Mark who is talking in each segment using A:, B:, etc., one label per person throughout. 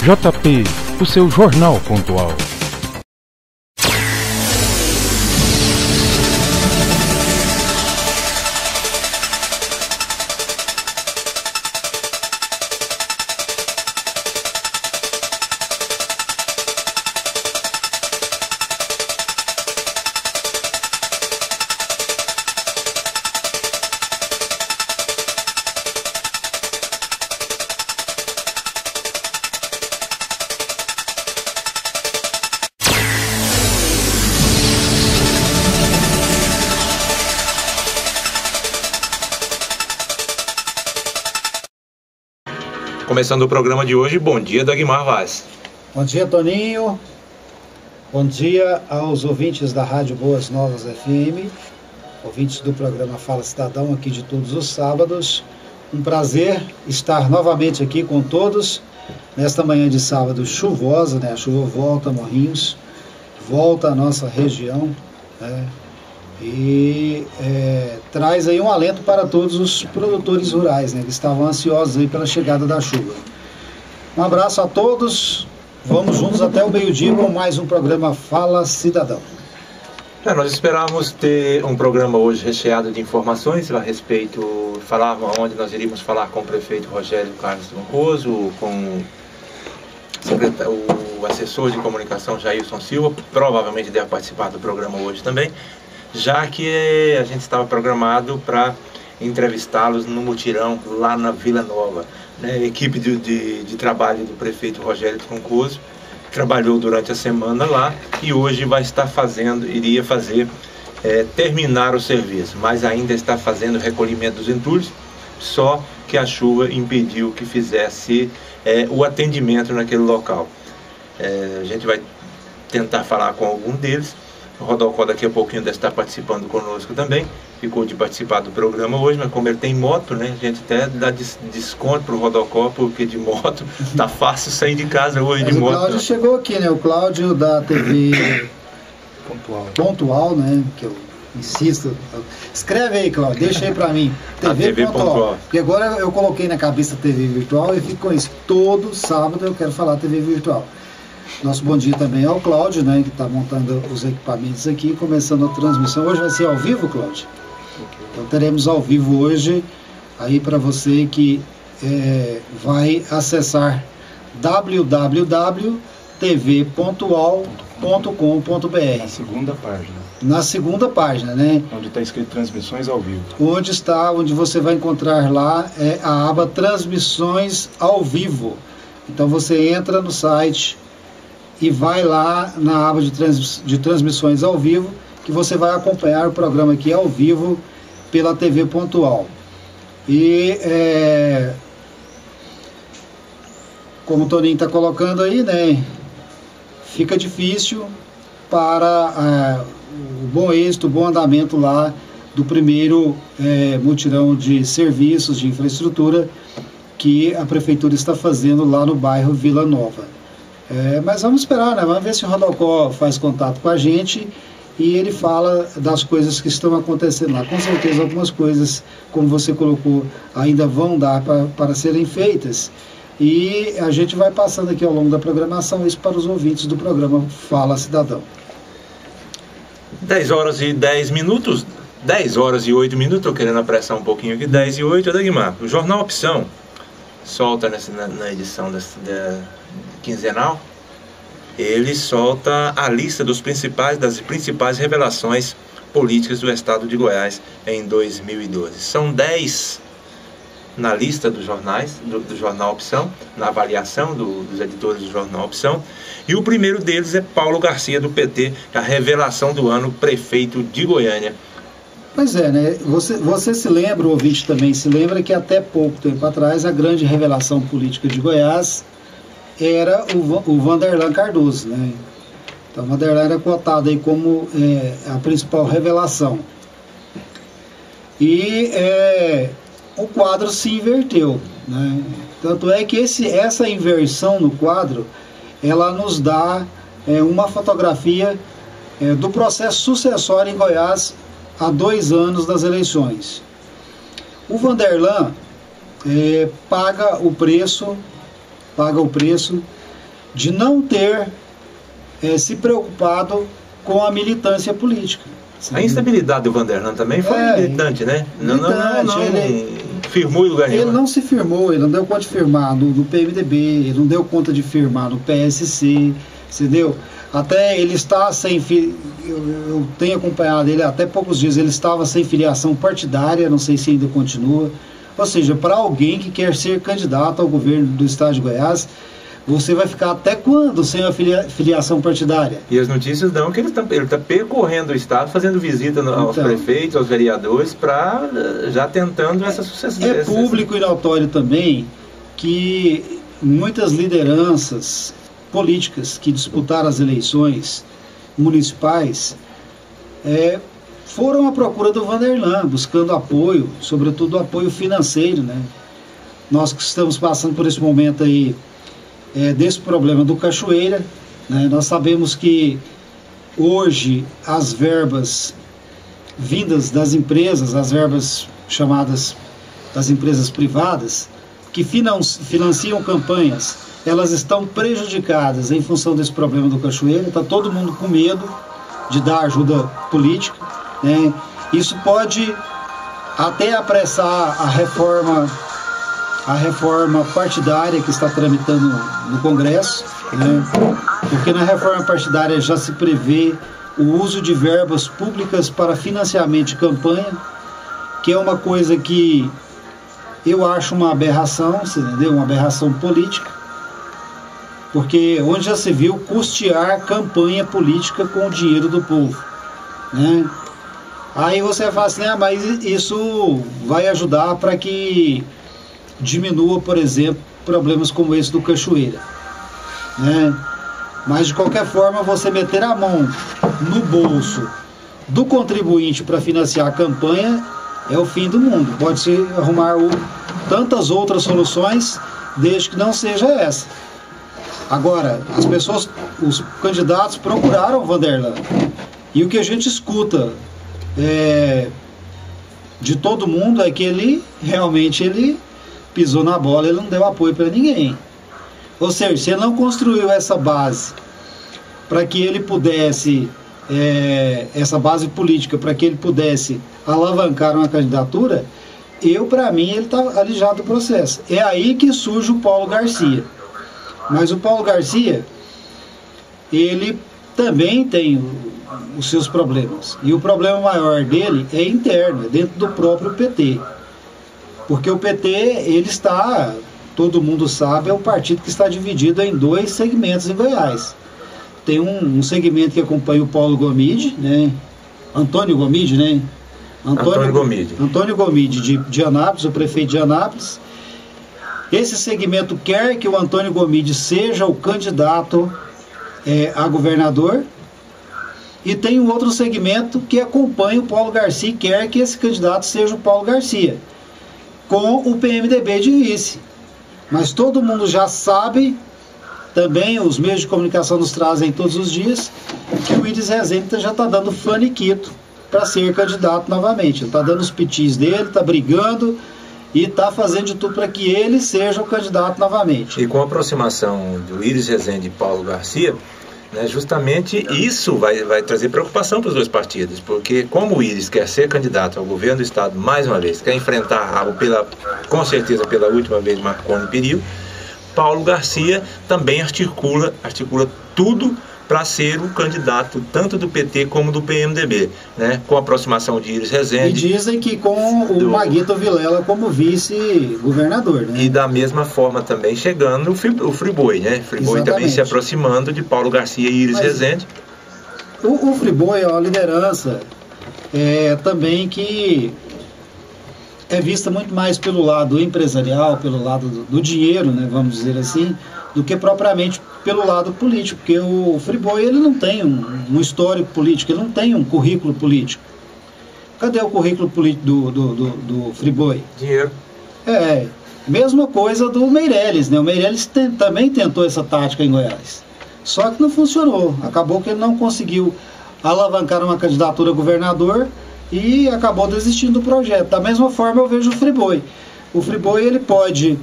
A: JP, o seu Jornal Pontual.
B: Começando o programa de hoje, bom dia, Dagmar Vaz.
C: Bom dia, Toninho. Bom dia aos ouvintes da Rádio Boas Novas FM, ouvintes do programa Fala Cidadão aqui de todos os sábados. Um prazer estar novamente aqui com todos nesta manhã de sábado chuvosa, né? A chuva volta a Morrinhos, volta à nossa região, né? E traz aí um alento para todos os produtores rurais, né, que estavam ansiosos aí pela chegada da chuva. Um abraço a todos, vamos juntos até o meio-dia com mais um programa Fala Cidadão.
B: Nós esperávamos ter um programa hoje recheado de informações a respeito, onde nós iríamos falar com o prefeito Rogério Carlos Troncoso, com o assessor de comunicação Jailson Silva, provavelmente deve participar do programa hoje também, já que a gente estava programado para entrevistá-los no mutirão lá na Vila Nova, né? A equipe de trabalho do prefeito Rogério Troncoso trabalhou durante a semana lá e hoje iria fazer terminar o serviço, mas ainda está fazendo o recolhimento dos entulhos, só que a chuva impediu que fizesse o atendimento naquele local. A gente vai tentar falar com algum deles. O Rodocó daqui a pouquinho deve estar participando conosco também, ficou de participar do programa hoje, mas como ele tem moto, né, a gente até dá desconto para o Rodocó, porque de moto tá fácil sair de casa hoje de moto. O
C: Cláudio chegou aqui, né, o Cláudio da TV Pontual, né, que eu insisto, escreve aí, Cláudio, deixa aí para mim, TV Pontual, porque agora eu coloquei na cabeça TV Virtual e fico com isso, todo sábado eu quero falar TV Virtual. Nosso bom dia também ao Cláudio, né, que está montando os equipamentos aqui, começando a transmissão. Hoje vai ser ao vivo, Cláudio? Então teremos ao vivo hoje, aí para você que vai acessar www.tvpontual.com.br.
D: Na segunda página.
C: Na segunda página, né?
D: Onde está escrito transmissões ao vivo.
C: Onde você vai encontrar lá a aba Transmissões ao Vivo. Então você entra no site e vai lá na aba de transmissões ao vivo, que você vai acompanhar o programa aqui ao vivo pela TV Pontual. E como o Toninho está colocando aí, né, fica difícil para o bom êxito, o bom andamento lá do primeiro mutirão de serviços, de infraestrutura que a prefeitura está fazendo lá no bairro Vila Nova. Mas vamos esperar, né? Vamos ver se o Rodocó faz contato com a gente e ele fala das coisas que estão acontecendo lá. Com certeza algumas coisas, como você colocou, ainda vão dar para serem feitas. E a gente vai passando aqui ao longo da programação isso para os ouvintes do programa Fala Cidadão.
B: 10 horas e 10 minutos, 10 horas e 8 minutos, estou querendo apressar um pouquinho aqui, 10 e 8, Dagmar. O Jornal Opção solta na edição da quinzenal, ele solta a lista das principais revelações políticas do estado de Goiás em 2012. São 10 na lista dos jornais, do Jornal Opção, na avaliação dos editores do Jornal Opção, e o primeiro deles é Paulo Garcia, do PT, a revelação do ano, prefeito de Goiânia.
C: Pois é, né? Você se lembra, o ouvinte também se lembra, que até pouco tempo atrás a grande revelação política de Goiás era o Vanderlan Cardoso, né? Então o Vanderlan era cotado aí como a principal revelação. E o quadro se inverteu, né? Tanto é que essa inversão no quadro, ela nos dá uma fotografia do processo sucessório em Goiás há 2 anos das eleições. O Vanderlan paga o preço de não ter se preocupado com a militância política.
B: A instabilidade do Vanderlan também foi militante, né? Não
C: ele
B: firmou em lugar nenhum.
C: Ele não se firmou, ele não deu conta de firmar no PMDB, ele não deu conta de firmar no PSC, entendeu? Até ele está sem... Eu tenho acompanhado ele até poucos dias, ele estava sem filiação partidária, não sei se ainda continua. Ou seja, para alguém que quer ser candidato ao governo do estado de Goiás, você vai ficar até quando sem a filiação partidária?
B: E as notícias dão que ele está percorrendo o estado, fazendo visita aos prefeitos, aos vereadores, para já tentando essa sucessão.
C: É público e notório também que muitas lideranças políticas que disputaram as eleições municipais foram à procura do Vanderlan, buscando apoio, sobretudo apoio financeiro, né? Nós que estamos passando por esse momento aí, desse problema do Cachoeira, né? Nós sabemos que hoje as verbas vindas das empresas, as verbas chamadas das empresas privadas, que financiam campanhas, elas estão prejudicadas em função desse problema do Cachoeira. Está todo mundo com medo de dar ajuda política, né? Isso pode até apressar a reforma partidária que está tramitando no Congresso, né? Porque na reforma partidária já se prevê o uso de verbas públicas para financiamento de campanha, que é uma coisa que eu acho uma aberração, entendeu? Uma aberração política, porque onde já se viu custear campanha política com o dinheiro do povo, né? Aí você fala assim, mas isso vai ajudar para que diminua, por exemplo, problemas como esse do Cachoeira, né? Mas de qualquer forma, você meter a mão no bolso do contribuinte para financiar a campanha é o fim do mundo. Pode-se arrumar tantas outras soluções, desde que não seja essa. Agora, os candidatos procuraram o Vanderlan, e o que a gente escuta de todo mundo é que ele realmente pisou na bola, ele não deu apoio para ninguém. Ou seja, se ele não construiu essa base para que ele pudesse, essa base política, para que ele pudesse alavancar uma candidatura, para mim, ele está alijado do processo. É aí que surge o Paulo Garcia. Mas o Paulo Garcia, ele também tem os seus problemas. E o problema maior dele é interno, é dentro do próprio PT. Porque o PT, ele está, todo mundo sabe, é um partido que está dividido em dois segmentos em Goiás. Tem um segmento que acompanha o Paulo Gomide, né? Antônio Gomide, né? Antônio Gomide de Anápolis, o prefeito de Anápolis. Esse segmento quer que o Antônio Gomide seja o candidato a governador, e tem um outro segmento que acompanha o Paulo Garcia e quer que esse candidato seja o Paulo Garcia, com o PMDB de vice. Mas todo mundo já sabe, também os meios de comunicação nos trazem todos os dias, que o Iris Rezende já está dando faniquito para ser candidato novamente. Ele está dando os pitis dele, está brigando e está fazendo de tudo para que ele seja o candidato novamente.
B: E com a aproximação do Iris Rezende e Paulo Garcia, né, justamente isso vai trazer preocupação para os dois partidos, porque como o Iris quer ser candidato ao governo do estado mais uma vez, quer enfrentar com certeza pela última vez Marconi Perillo, Paulo Garcia também articula tudo para ser o candidato tanto do PT como do PMDB, né? Com a aproximação de Iris Rezende.
C: E dizem que com o Maguito Vilela como vice-governador, né?
B: E da mesma forma também chegando o Friboi, né? Friboi também se aproximando de Paulo Garcia e Iris Rezende.
C: O Friboi é uma liderança também que é vista muito mais pelo lado empresarial, pelo lado do dinheiro, né? Vamos dizer assim, do que propriamente pelo lado político, porque o Friboi, ele não tem um histórico político, ele não tem um currículo político. Cadê o currículo político do Friboi?
B: Dinheiro.
C: Mesma coisa do Meirelles, né? O Meirelles também tentou essa tática em Goiás, só que não funcionou. Acabou que ele não conseguiu alavancar uma candidatura a governador e acabou desistindo do projeto. Da mesma forma eu vejo o Friboi. O Friboi, ele pode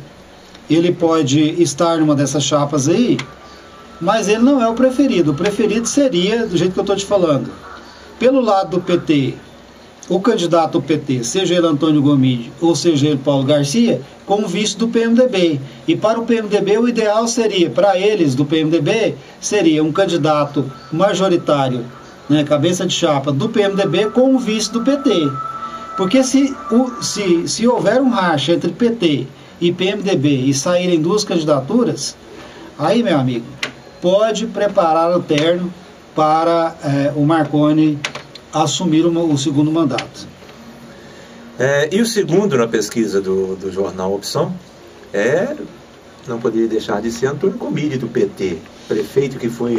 C: estar numa dessas chapas aí, mas ele não é o preferido. O preferido seria, do jeito que eu estou te falando, pelo lado do PT, o candidato do PT, seja ele Antônio Gomide ou seja ele Paulo Garcia, como vice do PMDB. E para o PMDB o ideal seria, para eles do PMDB, seria um candidato majoritário, né, cabeça de chapa do PMDB como vice do PT. Porque se houver um racha entre PT e PMDB e saírem duas candidaturas, aí, meu amigo, pode preparar o terno para o Marconi assumir o segundo mandato.
B: E o segundo na pesquisa do jornal Opção não poderia deixar de ser Antônio Gomide, do PT, prefeito que foi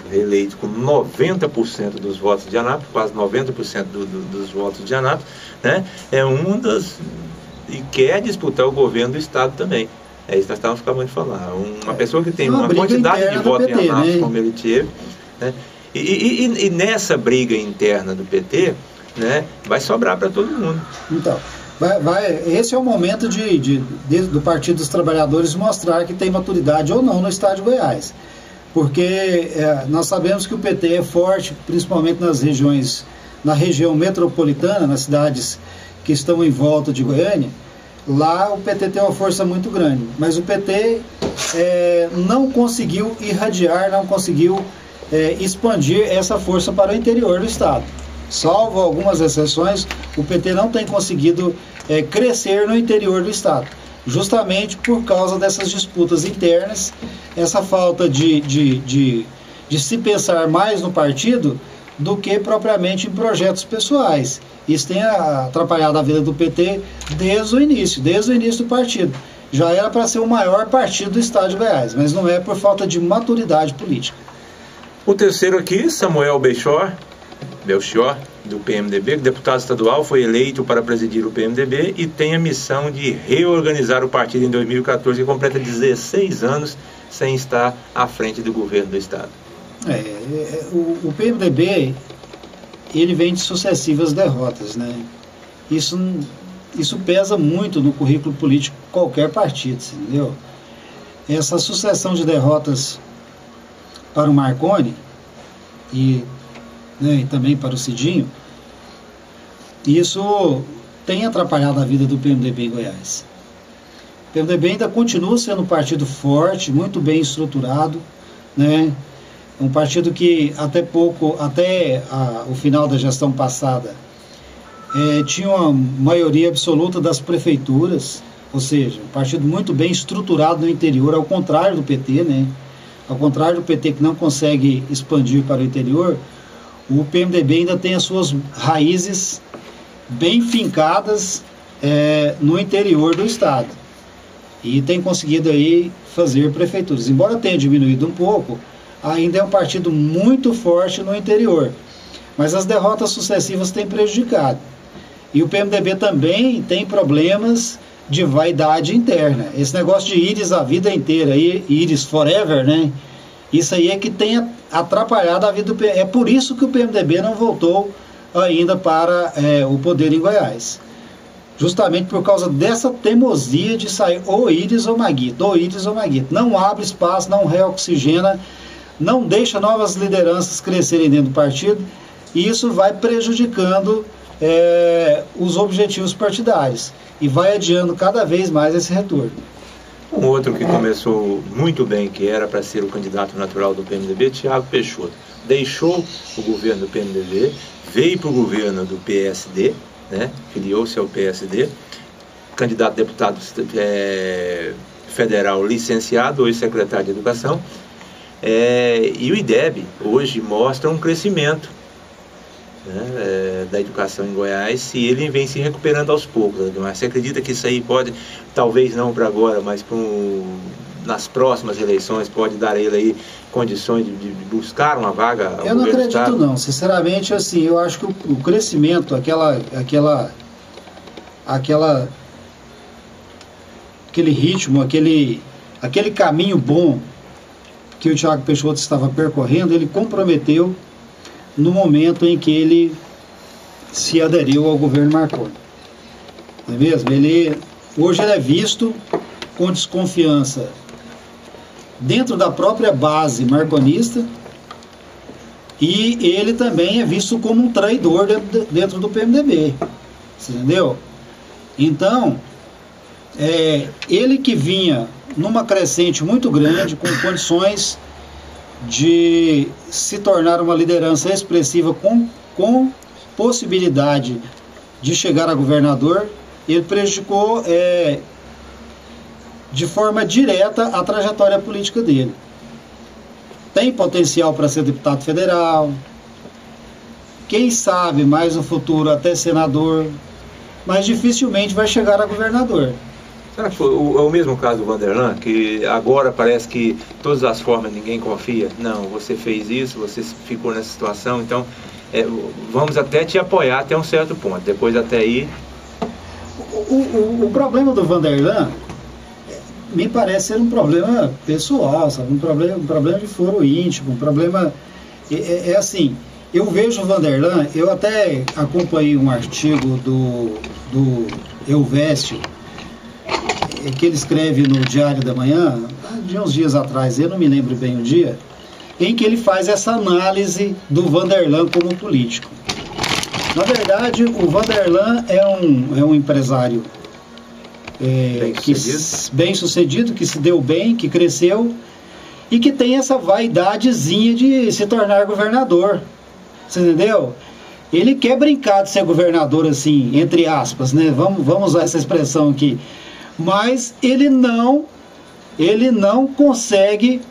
B: reeleito com 90% dos votos de Anápolis, quase 90% dos votos de Anápolis, né? E quer disputar o governo do estado também. É isso que nós estávamos acabando de falar. Uma pessoa que tem uma quantidade de votos em Anápolis, né, como ele teve, né? E nessa briga interna do PT, né, vai sobrar para todo mundo.
C: Então, esse é o momento do Partido dos Trabalhadores mostrar que tem maturidade ou não no estado de Goiás. Porque nós sabemos que o PT é forte, principalmente na região metropolitana, nas cidades que estão em volta de Goiânia. Lá o PT tem uma força muito grande, mas o PT não conseguiu irradiar, não conseguiu expandir essa força para o interior do estado. Salvo algumas exceções, o PT não tem conseguido crescer no interior do estado, justamente por causa dessas disputas internas, essa falta de se pensar mais no partido do que propriamente em projetos pessoais. Isso tem atrapalhado a vida do PT desde o início do partido. Já era para ser o maior partido do estado de Goiás, mas não é por falta de maturidade política.
B: O terceiro aqui, Samuel Belchior, do PMDB, deputado estadual, foi eleito para presidir o PMDB e tem a missão de reorganizar o partido em 2014, que completa 16 anos sem estar à frente do governo do estado.
C: O PMDB, ele vem de sucessivas derrotas, né? Isso pesa muito no currículo político de qualquer partido, entendeu? Essa sucessão de derrotas para o Marconi e também para o Cidinho, isso tem atrapalhado a vida do PMDB em Goiás. O PMDB ainda continua sendo um partido forte, muito bem estruturado, né? Um partido que até o final da gestão passada tinha uma maioria absoluta das prefeituras, ou seja, um partido muito bem estruturado no interior, ao contrário do PT, né? Ao contrário do PT, que não consegue expandir para o interior, o PMDB ainda tem as suas raízes bem fincadas no interior do estado e tem conseguido aí fazer prefeituras. Embora tenha diminuído um pouco, ainda é um partido muito forte no interior, mas as derrotas sucessivas têm prejudicado. E o PMDB também tem problemas de vaidade interna. Esse negócio de íris a vida inteira, íris forever, né? Isso aí é que tem atrapalhado a vida do PMDB. É por isso que o PMDB não voltou ainda para o poder em Goiás. Justamente por causa dessa teimosia de sair ou íris ou maguito, Não abre espaço, não reoxigena, não deixa novas lideranças crescerem dentro do partido, e isso vai prejudicando os objetivos partidários e vai adiando cada vez mais esse retorno.
B: Um outro que começou muito bem, que era para ser o candidato natural do PMDB, Thiago Peixoto, deixou o governo do PMDB, veio para o governo do PSD, né? Filiou-se ao PSD, candidato a deputado federal licenciado, hoje secretário de Educação, e o IDEB hoje mostra um crescimento, né, da educação em Goiás, se ele vem se recuperando aos poucos. Mas você acredita que isso aí pode, talvez não para agora, mas nas próximas eleições, pode dar a ele aí condições de buscar uma vaga ao
C: Eu não acredito
B: estado?
C: Não, sinceramente, assim, eu acho que o crescimento, aquele ritmo, aquele caminho bom que o Thiago Peixoto estava percorrendo, ele comprometeu no momento em que ele se aderiu ao governo Marconi. Não é mesmo? Hoje ele é visto com desconfiança dentro da própria base marconista, e ele também é visto como um traidor dentro do PMDB, você entendeu? Então, ele que vinha numa crescente muito grande, com condições de se tornar uma liderança expressiva com possibilidade de chegar a governador, ele prejudicou de forma direta a trajetória política dele. Tem potencial para ser deputado federal, quem sabe mais no futuro até senador, mas dificilmente vai chegar a governador.
B: Será que foi o mesmo caso do Vanderlan, que agora parece que todas as formas ninguém confia? Não, você fez isso, você ficou nessa situação, então vamos até te apoiar até um certo ponto, depois até aí...
C: O problema do Vanderlan me parece ser um problema pessoal, sabe? Um problema de foro íntimo, um problema... assim, eu vejo o Vanderlan, eu até acompanhei um artigo do Elvésio, que ele escreve no Diário da Manhã, de uns dias atrás, eu não me lembro bem o dia, em que ele faz essa análise do Vanderlan como político. Na verdade, o Vanderlan é um empresário bem sucedido, que se deu bem, que cresceu e que tem essa vaidadezinha de se tornar governador. Você entendeu? Ele quer brincar de ser governador assim, entre aspas, né? Vamos usar essa expressão aqui. Mas ele não consegue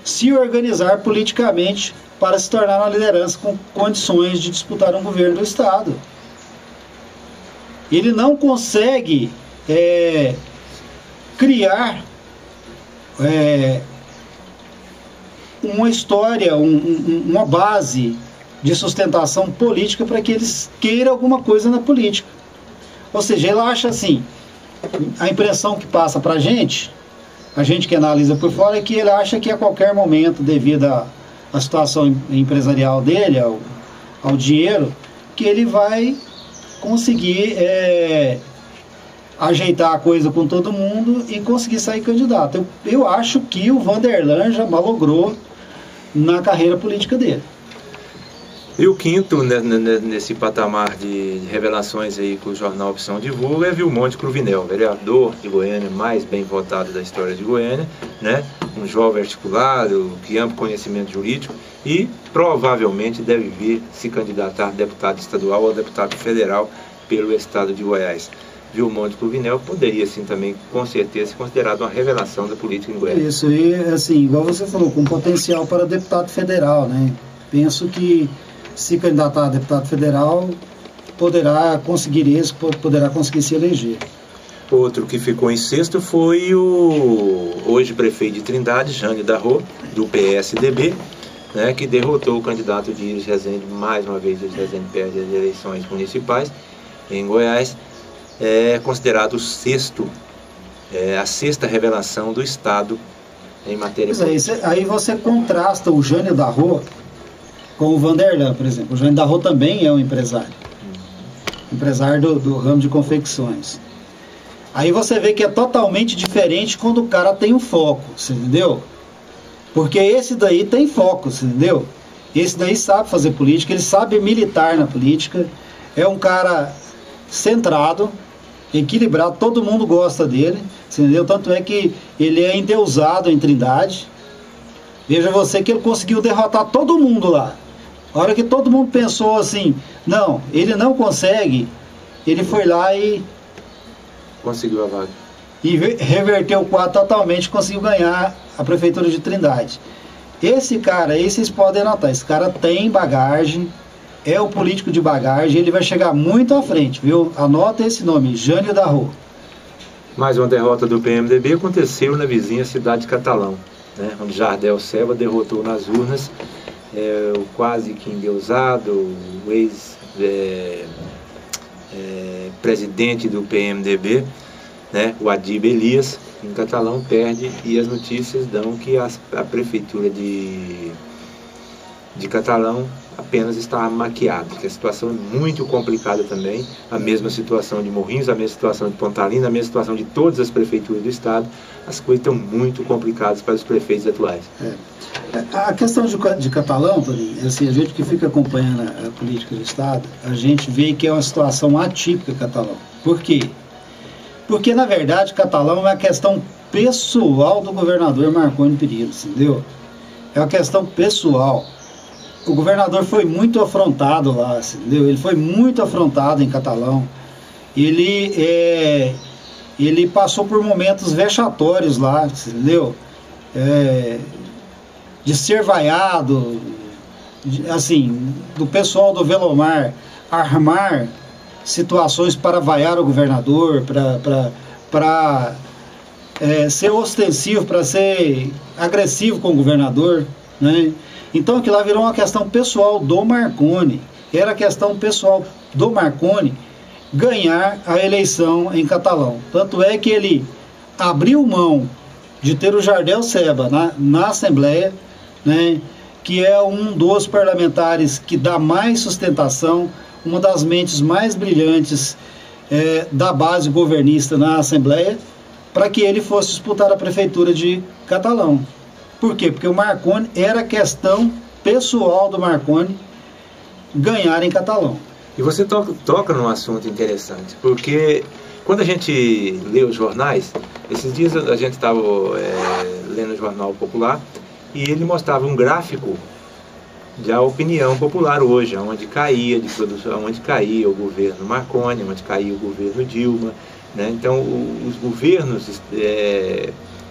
C: se organizar politicamente para se tornar uma liderança com condições de disputar um governo do Estado. Ele não consegue criar uma história, uma base de sustentação política para que eles queiram alguma coisa na política. Ou seja, ele acha assim, a impressão que passa para a gente que analisa por fora, é que ele acha que a qualquer momento, devido à situação empresarial dele, ao dinheiro, que ele vai conseguir ajeitar a coisa com todo mundo e conseguir sair candidato. Eu acho que o Vanderlan já malogrou na carreira política dele.
B: E o quinto, nesse patamar de revelações aí que o jornal Opção divulga, é Vilmonte Cruvinel, vereador de Goiânia, mais bem votado da história de Goiânia, né? Um jovem articulado, que amplo conhecimento jurídico e provavelmente deve vir se candidatar a deputado estadual ou deputado federal pelo estado de Goiás. Vilmonte Cruvinel poderia, sim, também, com certeza, ser considerado uma revelação da política em Goiânia.
C: Isso, e assim, igual você falou, com potencial para deputado federal, né? Penso que se candidatar a deputado federal, poderá conseguir se eleger.
B: Outro que ficou em sexto foi o hoje prefeito de Trindade, Jânio Darro, do PSDB, né, que derrotou o candidato de Iris Rezende, mais uma vez. Iris Rezende perde as eleições municipais em Goiás, é considerado a sexta revelação do Estado em matéria política.
C: Aí você contrasta o Jânio Darro com o Vanderlan, por exemplo. O Jânio Darro também é um empresário. Empresário do ramo de confecções. Aí você vê que é totalmente diferente quando o cara tem um foco, você entendeu? Porque esse daí tem foco, você entendeu? Esse daí sabe fazer política, ele sabe militar na política, é um cara centrado, equilibrado, todo mundo gosta dele, você entendeu? Tanto é que ele é endeusado em Trindade. Veja você que ele conseguiu derrotar todo mundo lá. A hora que todo mundo pensou assim, não, ele não consegue, ele foi lá e
B: conseguiu a vaga.
C: E reverteu o quadro totalmente, conseguiu ganhar a prefeitura de Trindade. Esse cara aí, vocês podem anotar, esse cara tem bagagem, é o político de bagagem, ele vai chegar muito à frente, viu? Anota esse nome, Jânio Darro.
B: Mais uma derrota do PMDB aconteceu na vizinha cidade de Catalão, né, onde Jardel Seva derrotou nas urnas o quase que endeusado, o ex-presidente do PMDB, né, o Adib Elias. Em Catalão perde, e as notícias dão que a prefeitura de Catalão apenas está maquiado, porque a situação é muito complicada também, a mesma situação de Morrinhos, a mesma situação de Pontalina, a mesma situação de todas as prefeituras do estado, as coisas estão muito complicadas para os prefeitos atuais.
C: A questão de Catalão, Toninho, assim, a gente que fica acompanhando a política do estado, a gente vê que é uma situação atípica Catalão. Por quê? Porque, na verdade, Catalão é uma questão pessoal do governador Marconi Perillo, entendeu? É uma questão pessoal. O governador foi muito afrontado lá, entendeu? Ele foi muito afrontado em Catalão. Ele passou por momentos vexatórios lá, entendeu? De ser vaiado, assim, do pessoal do Velomar armar situações para vaiar o governador, para ser ostensivo, para ser agressivo com o governador, né? Então aquilo lá virou uma questão pessoal do Marconi. Era questão pessoal do Marconi ganhar a eleição em Catalão. Tanto é que ele abriu mão de ter o Jardel Seba na Assembleia, né, que é um dos parlamentares que dá mais sustentação, uma das mentes mais brilhantes da base governista na Assembleia, para que ele fosse disputar a prefeitura de Catalão. Por quê? Porque o Marconi era questão pessoal do Marconi ganhar em Catalão.
B: E você toca num assunto interessante, porque quando a gente lê os jornais, esses dias a gente estava lendo o Jornal Popular e ele mostrava um gráfico da opinião popular hoje, onde caía de produção, onde caía o governo Marconi, onde caía o governo Dilma, né? Então os governos,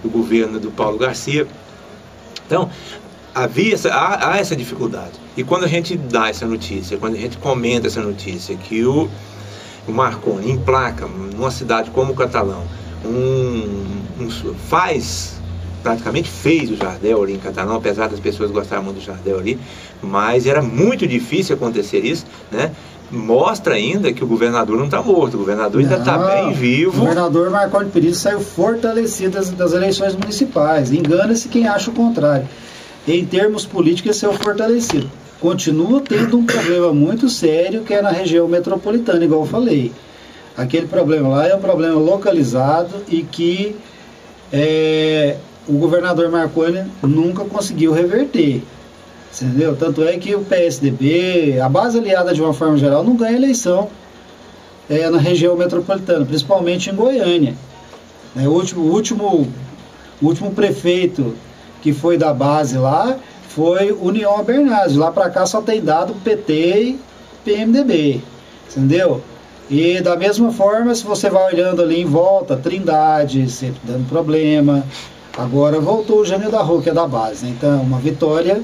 B: o governo do Paulo Garcia. Então, há essa dificuldade. E quando a gente dá essa notícia, quando a gente comenta essa notícia, que o Marconi emplaca numa cidade como Catalão, praticamente fez o Jardel ali em Catalão, apesar das pessoas gostarem muito do Jardel ali, mas era muito difícil acontecer isso, né? Mostra ainda que o governador não está morto, o governador ainda está bem vivo.
C: O governador Marconi Perillo saiu fortalecido das eleições municipais. Engana-se quem acha o contrário. Em termos políticos, ele saiu fortalecido. Continua tendo um problema muito sério, que é na região metropolitana, igual eu falei. Aquele problema lá é um problema localizado e que o governador Marconi nunca conseguiu reverter. Entendeu? Tanto é que o PSDB, a base aliada de uma forma geral, não ganha eleição na região metropolitana, principalmente em Goiânia. O último prefeito que foi da base lá foi União Bernardes. Lá para cá só tem dado PT e PMDB. Entendeu? E da mesma forma, se você vai olhando ali em volta, Trindade sempre dando problema. Agora voltou o Jânio da Rua, que é da base. Então, uma vitória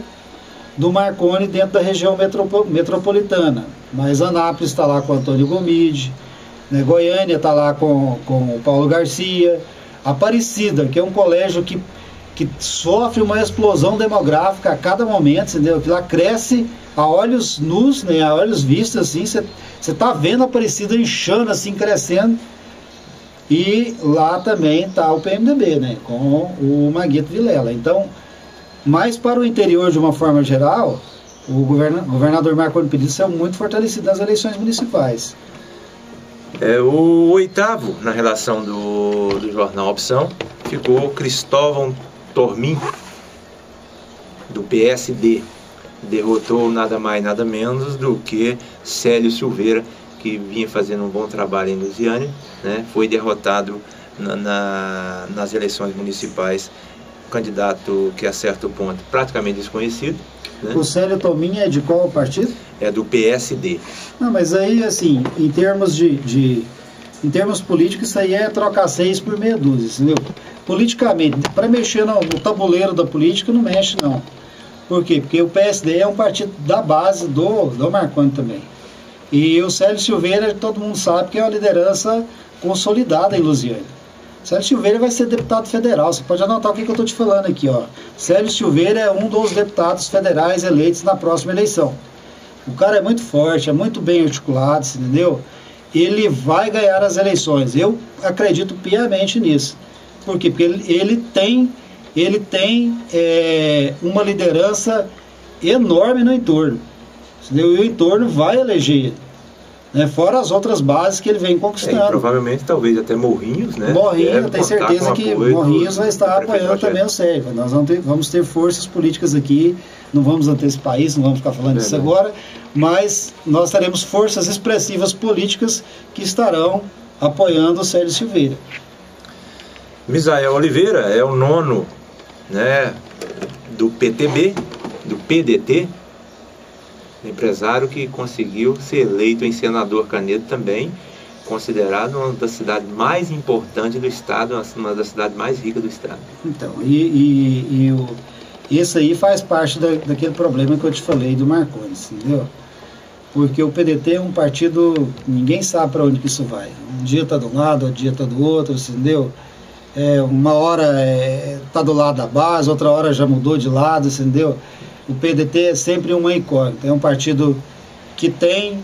C: do Marconi dentro da região metropolitana. Mas Anápolis está lá com o Antônio Gomide, né? Goiânia está lá com o Paulo Garcia, Aparecida, que é um colégio que sofre uma explosão demográfica a cada momento, entendeu? Que lá cresce a olhos nus, né? A olhos vistos, assim, você está vendo a Aparecida inchando, assim, crescendo. E lá também está o PMDB, né? Com o Maguito Vilela. Então, mas para o interior, de uma forma geral, o governador Marconi Perillo saiu muito fortalecido nas eleições municipais.
B: O oitavo na relação do jornal Opção ficou Cristóvão Tormin, do PSD. Derrotou nada mais nada menos do que Célio Silveira, que vinha fazendo um bom trabalho em Lusiânia, né? Foi derrotado nas eleições municipais. Candidato que a certo ponto praticamente desconhecido, né?
C: O Célio Tormin é de qual partido?
B: É do PSD.
C: Não, mas aí, assim, em termos em termos políticos, isso aí é trocar 6 por meia dúzia, entendeu? Politicamente, para mexer no tabuleiro da política, não mexe, não. Por quê? Porque o PSD é um partido da base do Marconi também. E o Célio Silveira, todo mundo sabe que é uma liderança consolidada em Lusiânia. Célio Silveira vai ser deputado federal. Você pode anotar o que eu estou te falando aqui, ó. Célio Silveira é um dos deputados federais eleitos na próxima eleição. O cara é muito forte, é muito bem articulado, entendeu? Ele vai ganhar as eleições. Eu acredito piamente nisso. Por quê? Porque ele tem uma liderança enorme no entorno. entendeu? E o entorno vai eleger ele, né? Fora as outras bases que ele vem conquistando.
B: E provavelmente, talvez até Morrinhos, né?
C: Morrinhos, eu tenho certeza que Morrinhos vai estar apoiando também o Sérgio. Nós vamos ter forças políticas aqui, não vamos antecipar isso, não vamos ficar falando disso agora, mas nós teremos forças expressivas políticas que estarão apoiando o Célio Silveira.
B: Misael Oliveira é o nono, né, do PTB, do PDT, empresário que conseguiu ser eleito em Senador Canedo também, considerado uma das cidades mais importantes do estado, uma das cidades mais ricas do estado.
C: Então, isso aí faz parte daquele problema que eu te falei do Marcondes, entendeu? Porque o PDT é um partido, ninguém sabe para onde que isso vai. Um dia está de um lado, outro dia está do outro, entendeu? Uma hora está do lado da base, outra hora já mudou de lado, entendeu? O PDT é sempre uma incógnita, é um partido que tem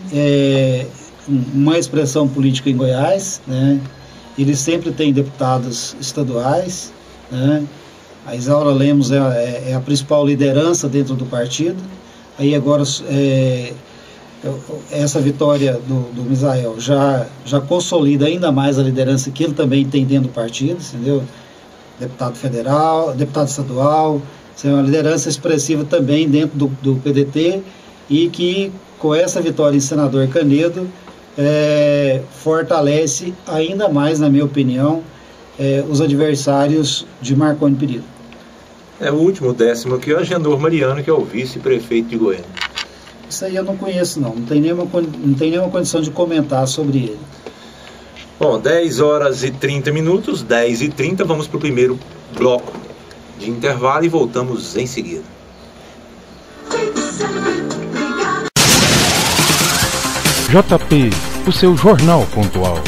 C: uma expressão política em Goiás, né? Ele sempre tem deputados estaduais, né? A Isaura Lemos é a principal liderança dentro do partido. Aí agora essa vitória do Misael já consolida ainda mais a liderança que ele também tem dentro do partido, entendeu? Deputado federal, deputado estadual, é uma liderança expressiva também dentro do PDT, e que com essa vitória em Senador Canedo fortalece ainda mais, na minha opinião, os adversários de Marconi Perillo.
B: O último, 10º aqui, é o Agenor Mariano, que é o vice-prefeito de Goiânia.
C: Isso aí eu não conheço, não tem nenhuma condição de comentar sobre ele.
B: Bom, 10 horas e 30 minutos, 10h30, vamos para o primeiro bloco de intervalo e voltamos em seguida.
A: JP, o seu Jornal Pontual.